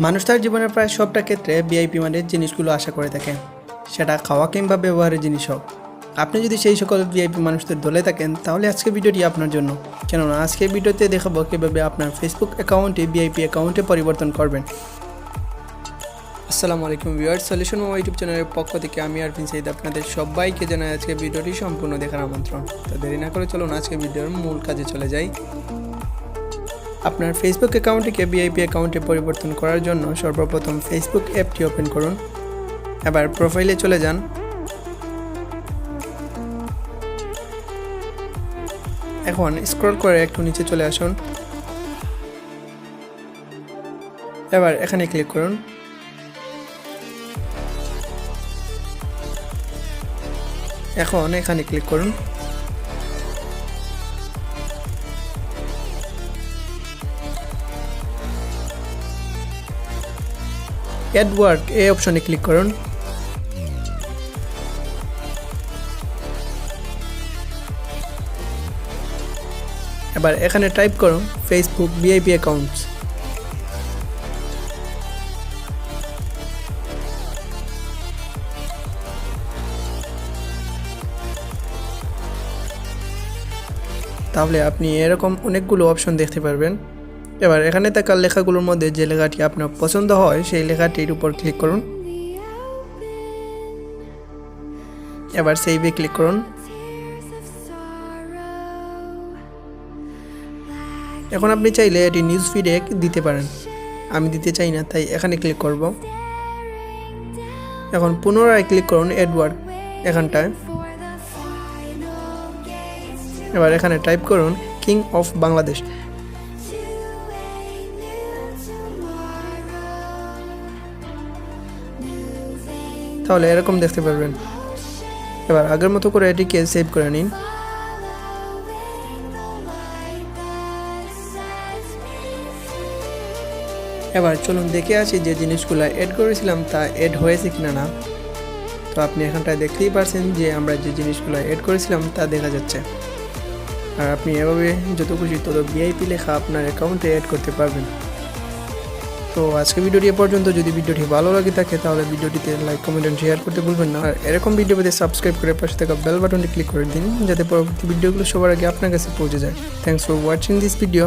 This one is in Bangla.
মানুষ তার জীবনের প্রায় সবটা ক্ষেত্রে ভিআইপি মানের জিনিসগুলো আশা করে থাকে, সেটা খাওয়া কিংবা ব্যবহারের জিনিস হোক। আপনি যদি সেই সকল ভিআইপি মানুষদের দলে থাকেন তাহলে আজকে ভিডিওটি আপনার জন্য, কেননা আজকে ভিডিওতে দেখাবো কীভাবে আপনার ফেসবুক অ্যাকাউন্টে ভিআইপি অ্যাকাউন্টে পরিবর্তন করবেন। আসসালামু আলাইকুম ভিউয়ার্স, সলিউশন ইউটিউব চ্যানেলের পক্ষ থেকে আমি ArfinSayed আপনাদের সবাইকে জানাই আজকে ভিডিওটি সম্পূর্ণ দেখার আমন্ত্রণ। তো দেরি না করে চলুন আজকে ভিডিওর মূল কাজে চলে যাই। আপনার ফেসবুক অ্যাকাউন্টটিকে ভিআইপি অ্যাকাউন্টে পরিবর্তন করার জন্য সর্বপ্রথম ফেসবুক অ্যাপটি ওপেন করুন। এবার প্রোফাইলে চলে যান। এখন স্ক্রল করে একটু নিচে চলে আসুন। এবার এখানে ক্লিক করুন। এখন এখানে ক্লিক করুন। অ্যাড ওয়ার্ক এই অপশনে ক্লিক করুন। এবার এখানে টাইপ করুন ফেসবুক ভিআইপি অ্যাকাউন্টস। তাহলে আপনি এরকম অনেকগুলো অপশন দেখতে পারবেন। এবার এখানে থাকা লেখাগুলোর মধ্যে যে লেখাটি আপনার পছন্দ হয় সেই লেখাটির উপর ক্লিক করুন। এবার সেভে ক্লিক করুন। এখন আপনি চাইলে এটি নিউজ ফিডে দিতে পারেন, আমি দিতে চাই না তাই এখানে ক্লিক করব। এখন পুনরায় ক্লিক করুন অ্যাড ওয়ার্ক এখানটায়। এবার এখানে টাইপ করুন কিং অফ বাংলাদেশ। তাহলে এরকম দেখতে পারবেন। এবার আগের মতো করে এটিকে সেভ করে নিন। এবার চলুন দেখে আসি যে জিনিসগুলো অ্যাড করেছিলাম তা অ্যাড হয়েছে কিনা না। তো আপনি এখানটায় দেখতেই পারছেন যে আমরা যে জিনিসগুলো অ্যাড করেছিলাম তা দেখা যাচ্ছে। আর আপনি এভাবে যত খুশি তত ভিআইপি লেখা আপনার অ্যাকাউন্টে অ্যাড করতে পারবেন। তো আজকে ভিডিওটি এ পর্যন্ত। যদি ভিডিওটি ভালো লাগে থাকে তাহলে ভিডিওটিতে লাইক, কমেন্ট এবং শেয়ার করতে ভুলবেন না। আর এরকম ভিডিও পেতে সাবস্ক্রাইব করে পাশে থাকা বেল বাটনটি ক্লিক করে দিন, যাতে পরবর্তী ভিডিওগুলো সবার আগে আপনার কাছে পৌঁছে যায়। Thanks for watching this video.